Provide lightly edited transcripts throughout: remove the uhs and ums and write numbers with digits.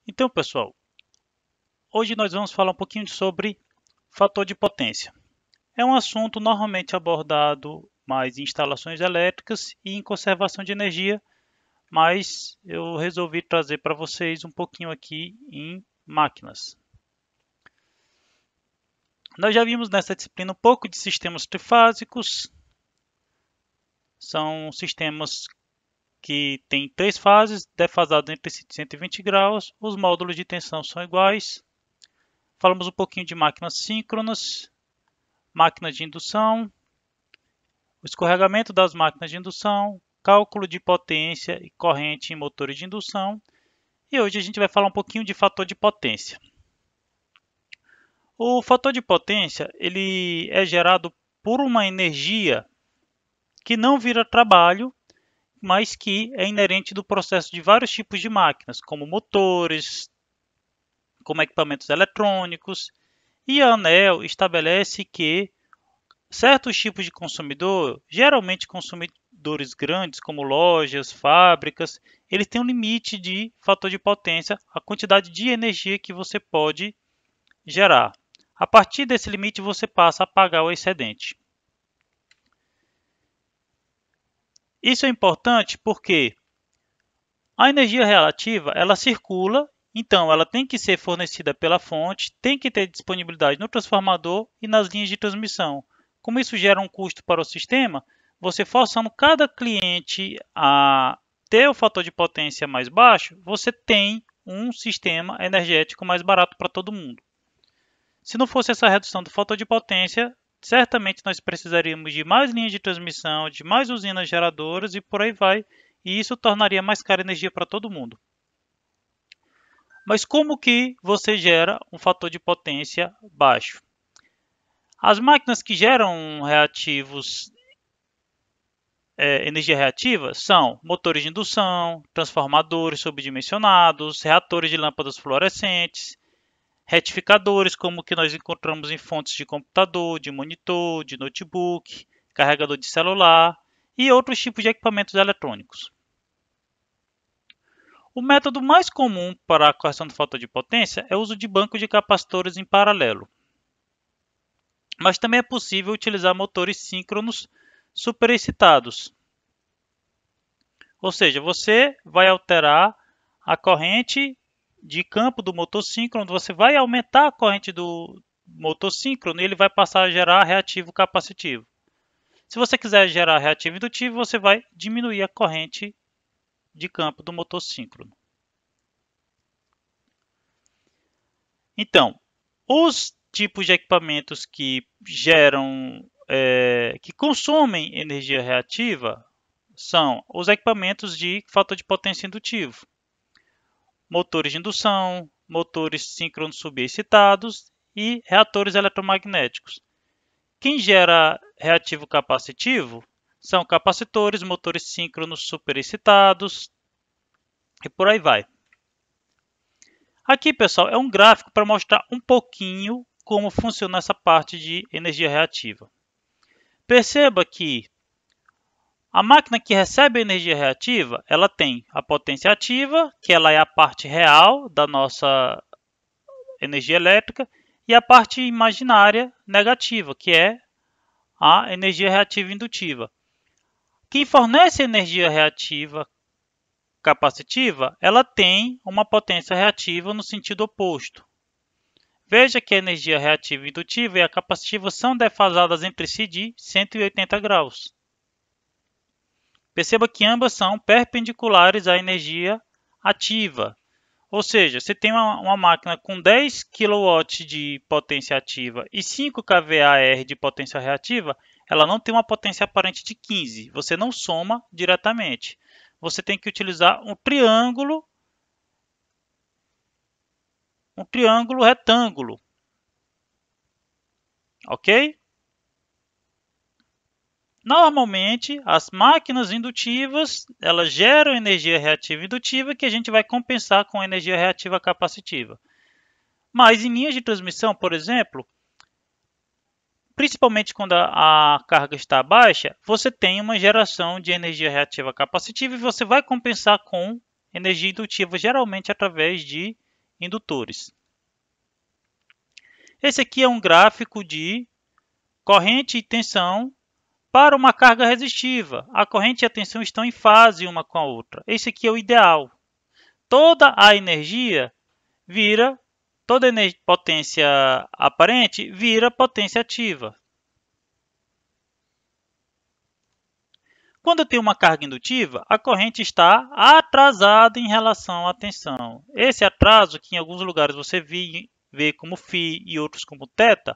Então, pessoal, hoje nós vamos falar um pouquinho sobre fator de potência. É um assunto normalmente abordado mais em instalações elétricas e em conservação de energia, mas eu resolvi trazer para vocês um pouquinho aqui em máquinas. Nós já vimos nessa disciplina um pouco de sistemas trifásicos. São sistemas que têm três fases, defasados entre si de 120 graus. Os módulos de tensão são iguais. Falamos um pouquinho de máquinas síncronas, máquinas de indução, o escorregamento das máquinas de indução, cálculo de potência e corrente em motores de indução. E hoje a gente vai falar um pouquinho de fator de potência. O fator de potência ele é gerado por uma energia que não vira trabalho, mas que é inerente do processo de vários tipos de máquinas, como motores, como equipamentos eletrônicos. E a ANEEL estabelece que certos tipos de consumidor, geralmente consumidores grandes, como lojas, fábricas, eles têm um limite de fator de potência, a quantidade de energia que você pode gerar. A partir desse limite, você passa a pagar o excedente. Isso é importante porque a energia relativa, ela circula, então ela tem que ser fornecida pela fonte, tem que ter disponibilidade no transformador e nas linhas de transmissão. Como isso gera um custo para o sistema, você forçando cada cliente a ter o fator de potência mais baixo, você tem um sistema energético mais barato para todo mundo. Se não fosse essa redução do fator de potência, certamente nós precisaríamos de mais linhas de transmissão, de mais usinas geradoras e por aí vai, e isso tornaria mais cara a energia para todo mundo. Mas como que você gera um fator de potência baixo? As máquinas que geram reativos, energia reativa são motores de indução, transformadores subdimensionados, reatores de lâmpadas fluorescentes, retificadores, como o que nós encontramos em fontes de computador, de monitor, de notebook, carregador de celular e outros tipos de equipamentos eletrônicos. O método mais comum para a correção do fator de potência é o uso de banco de capacitores em paralelo. Mas também é possível utilizar motores síncronos superexcitados. Ou seja, você vai alterar a corrente de campo do motor síncrono, você vai aumentar a corrente do motor síncrono e ele vai passar a gerar reativo capacitivo. Se você quiser gerar reativo indutivo, você vai diminuir a corrente de campo do motor síncrono. Então, os tipos de equipamentos que que consomem energia reativa são os equipamentos de fator de potência indutivo, motores de indução, motores síncronos subexcitados e reatores eletromagnéticos. Quem gera reativo capacitivo são capacitores, motores síncronos superexcitados e por aí vai. Aqui, pessoal, é um gráfico para mostrar um pouquinho como funciona essa parte de energia reativa. Perceba que a máquina que recebe a energia reativa, ela tem a potência ativa, que ela é a parte real da nossa energia elétrica, e a parte imaginária negativa, que é a energia reativa indutiva. Quem fornece energia reativa capacitiva, ela tem uma potência reativa no sentido oposto. Veja que a energia reativa indutiva e a capacitiva são defasadas entre si de 180 graus. Perceba que ambas são perpendiculares à energia ativa. Ou seja, você tem uma máquina com 10 kW de potência ativa e 5 kVAr de potência reativa, ela não tem uma potência aparente de 15. Você não soma diretamente. Você tem que utilizar um triângulo retângulo. Ok? Normalmente, as máquinas indutivas, elas geram energia reativa indutiva que a gente vai compensar com energia reativa capacitiva. Mas em linhas de transmissão, por exemplo, principalmente quando a carga está baixa, você tem uma geração de energia reativa capacitiva e você vai compensar com energia indutiva, geralmente através de indutores. Esse aqui é um gráfico de corrente e tensão para uma carga resistiva. A corrente e a tensão estão em fase uma com a outra. Esse aqui é o ideal. Toda a energia vira, toda a potência aparente vira potência ativa. Quando eu tenho uma carga indutiva, a corrente está atrasada em relação à tensão. Esse atraso, que em alguns lugares você vê como φ e outros como θ,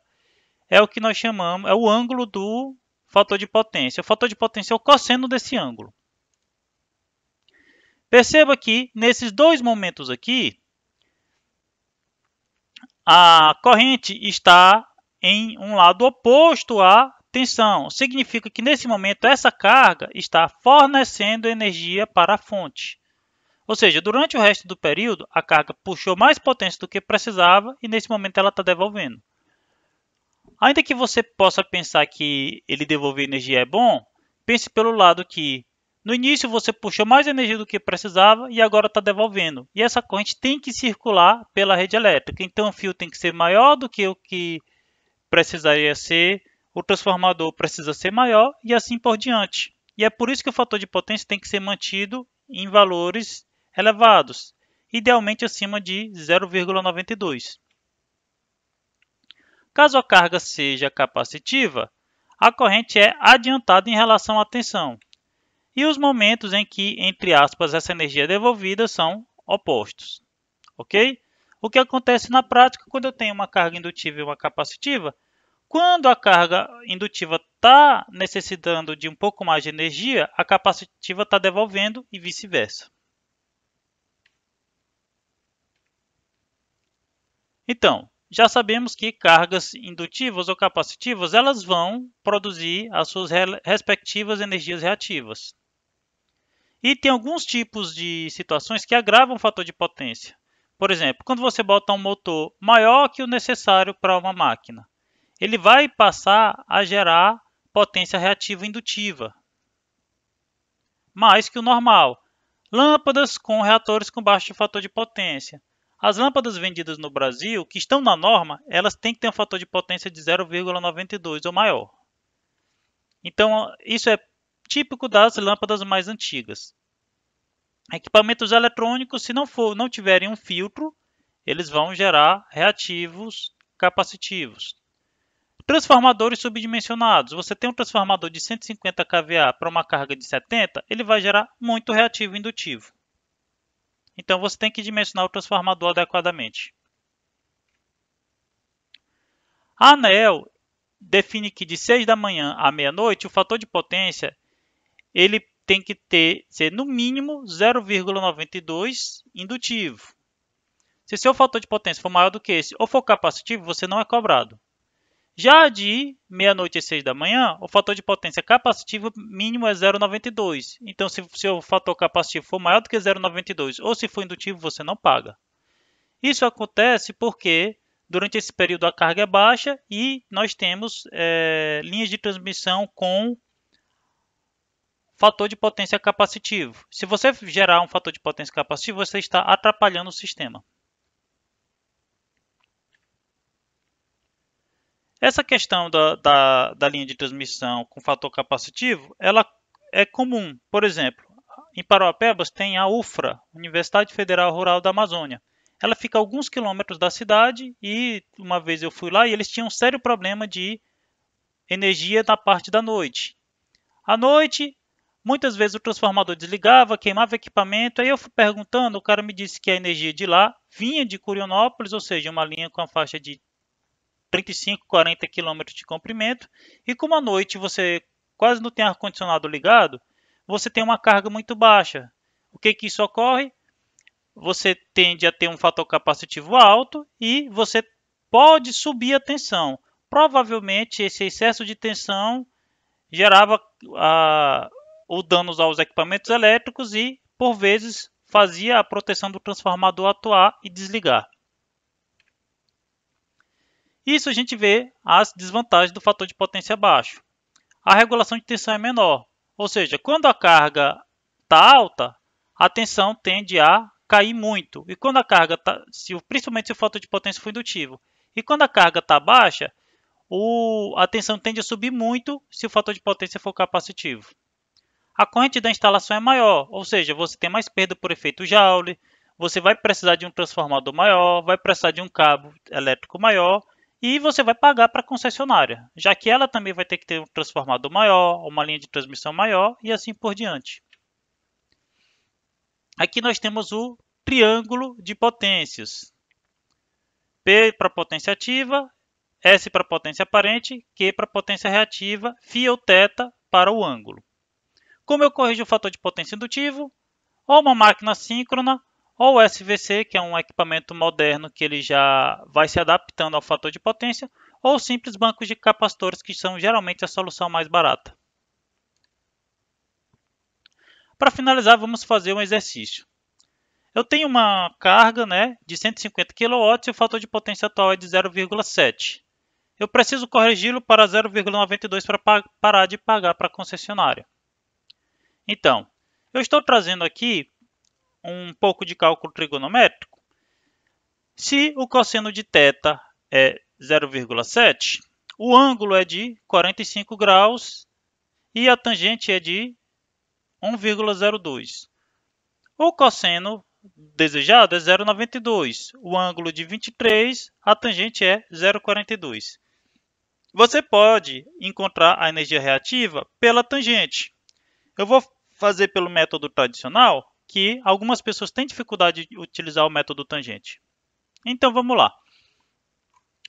é o que nós chamamos, é o ângulo do fator de potência. O fator de potência é o cosseno desse ângulo. Perceba que nesses dois momentos aqui, a corrente está em um lado oposto à tensão. Significa que nesse momento essa carga está fornecendo energia para a fonte. Ou seja, durante o resto do período, a carga puxou mais potência do que precisava e nesse momento ela está devolvendo. Ainda que você possa pensar que ele devolver energia é bom, pense pelo lado que no início você puxou mais energia do que precisava e agora está devolvendo. E essa corrente tem que circular pela rede elétrica. Então o fio tem que ser maior do que o que precisaria ser, o transformador precisa ser maior e assim por diante. E é por isso que o fator de potência tem que ser mantido em valores elevados, idealmente acima de 0,92. Caso a carga seja capacitiva, a corrente é adiantada em relação à tensão. E os momentos em que, entre aspas, essa energia é devolvida são opostos. Ok? O que acontece na prática quando eu tenho uma carga indutiva e uma capacitiva? Quando a carga indutiva está necessitando de um pouco mais de energia, a capacitiva está devolvendo e vice-versa. Então, já sabemos que cargas indutivas ou capacitivas elas vão produzir as suas respectivas energias reativas. E tem alguns tipos de situações que agravam o fator de potência. Por exemplo, quando você bota um motor maior que o necessário para uma máquina, ele vai passar a gerar potência reativa indutiva, mais que o normal. Lâmpadas com reatores com baixo fator de potência. As lâmpadas vendidas no Brasil, que estão na norma, elas têm que ter um fator de potência de 0,92 ou maior. Então, isso é típico das lâmpadas mais antigas. Equipamentos eletrônicos, se não tiverem um filtro, eles vão gerar reativos capacitivos. Transformadores subdimensionados. Você tem um transformador de 150 kVA para uma carga de 70, ele vai gerar muito reativo indutivo. Então, você tem que dimensionar o transformador adequadamente. A ANEEL define que de 6 da manhã à meia-noite, o fator de potência ele tem que ser no mínimo 0,92 indutivo. Se seu fator de potência for maior do que esse ou for capacitivo, você não é cobrado. Já de meia-noite às 6 da manhã, o fator de potência capacitivo mínimo é 0,92. Então, se o seu fator capacitivo for maior do que 0,92 ou se for indutivo, você não paga. Isso acontece porque durante esse período a carga é baixa e nós temos linhas de transmissão com fator de potência capacitivo. Se você gerar um fator de potência capacitivo, você está atrapalhando o sistema. Essa questão da linha de transmissão com fator capacitivo, ela é comum. Por exemplo, em Parauapebas tem a UFRA, Universidade Federal Rural da Amazônia. Ela fica a alguns quilômetros da cidade e uma vez eu fui lá e eles tinham um sério problema de energia na parte da noite. À noite, muitas vezes o transformador desligava, queimava equipamento. Aí eu fui perguntando, o cara me disse que a energia de lá vinha de Curionópolis, ou seja, uma linha com a faixa de 35, 40 km de comprimento. E como à noite você quase não tem ar-condicionado ligado, você tem uma carga muito baixa. O que isso ocorre? Você tende a ter um fator capacitivo alto e você pode subir a tensão. Provavelmente esse excesso de tensão gerava o danos aos equipamentos elétricos e, por vezes, fazia a proteção do transformador atuar e desligar. Isso a gente vê as desvantagens do fator de potência baixo. A regulação de tensão é menor, ou seja, quando a carga está alta, a tensão tende a cair muito. E quando a carga tá, principalmente se o fator de potência for indutivo. E quando a carga está baixa, a tensão tende a subir muito se o fator de potência for capacitivo. A corrente da instalação é maior, ou seja, você tem mais perda por efeito Joule, você vai precisar de um transformador maior, vai precisar de um cabo elétrico maior e você vai pagar para a concessionária, já que ela também vai ter que ter um transformador maior, uma linha de transmissão maior e assim por diante. Aqui nós temos o triângulo de potências. P para potência ativa, S para potência aparente, Q para potência reativa, φ ou θ para o ângulo. Como eu corrijo o fator de potência indutivo? Ou uma máquina síncrona, ou o SVC, que é um equipamento moderno que ele já vai se adaptando ao fator de potência, ou simples bancos de capacitores, que são geralmente a solução mais barata. Para finalizar, vamos fazer um exercício. Eu tenho uma carga de 150 kW e o fator de potência atual é de 0,7. Eu preciso corrigi-lo para 0,92 para parar de pagar para a concessionária. Então, eu estou trazendo aqui um pouco de cálculo trigonométrico. Se o cosseno de θ é 0,7, o ângulo é de 45 graus e a tangente é de 1,02. O cosseno desejado é 0,92, o ângulo de 23, a tangente é 0,42. Você pode encontrar a energia reativa pela tangente. Eu vou fazer pelo método tradicional, que algumas pessoas têm dificuldade de utilizar o método tangente. Então vamos lá.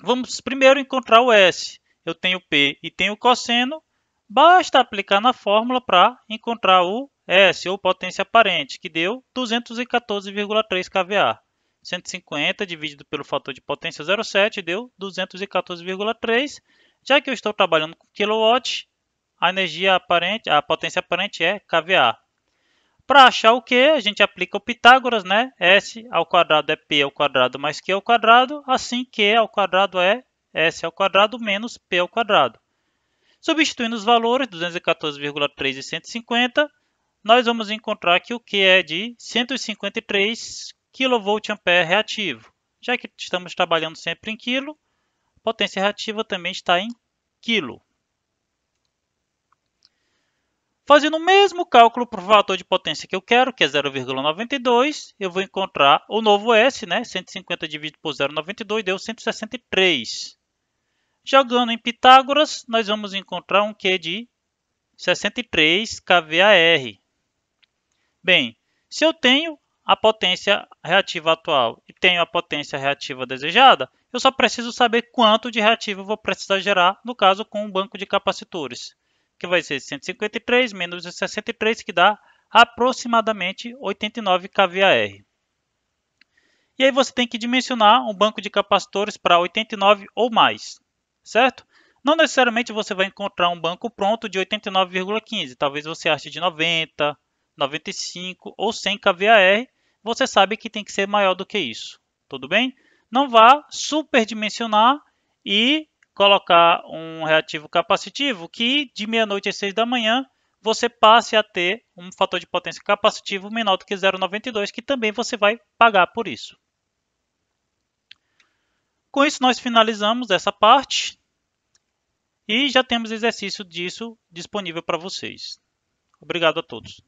Vamos primeiro encontrar o S. Eu tenho P e tenho cosseno. Basta aplicar na fórmula para encontrar o S, ou potência aparente, que deu 214,3 kVA. 150 dividido pelo fator de potência 0,7 deu 214,3. Já que eu estou trabalhando com kW, a energia aparente, a potência aparente é kVA. Para achar o Q, a gente aplica o Pitágoras, S ao quadrado é P ao quadrado mais Q ao quadrado, assim Q ao quadrado é S ao quadrado menos P ao quadrado. Substituindo os valores, 214,3 e 150, nós vamos encontrar que o Q é de 153 kVA reativo. Já que estamos trabalhando sempre em quilo, a potência reativa também está em quilo. Fazendo o mesmo cálculo para o fator de potência que eu quero, que é 0,92, eu vou encontrar o novo S, 150 dividido por 0,92 deu 163. Jogando em Pitágoras, nós vamos encontrar um Q de 63 kVAR. Bem, se eu tenho a potência reativa atual e tenho a potência reativa desejada, eu só preciso saber quanto de reativo eu vou precisar gerar, no caso com um banco de capacitores, que vai ser 153 menos 63, que dá aproximadamente 89 kVAR. E aí você tem que dimensionar um banco de capacitores para 89 ou mais, certo? Não necessariamente você vai encontrar um banco pronto de 89,15, talvez você ache de 90, 95 ou 100 kVAR, você sabe que tem que ser maior do que isso, tudo bem? Não vá superdimensionar e colocar um reativo capacitivo que de meia-noite às 6 da manhã você passe a ter um fator de potência capacitivo menor do que 0,92, que também você vai pagar por isso. Com isso nós finalizamos essa parte e já temos exercício disso disponível para vocês. Obrigado a todos.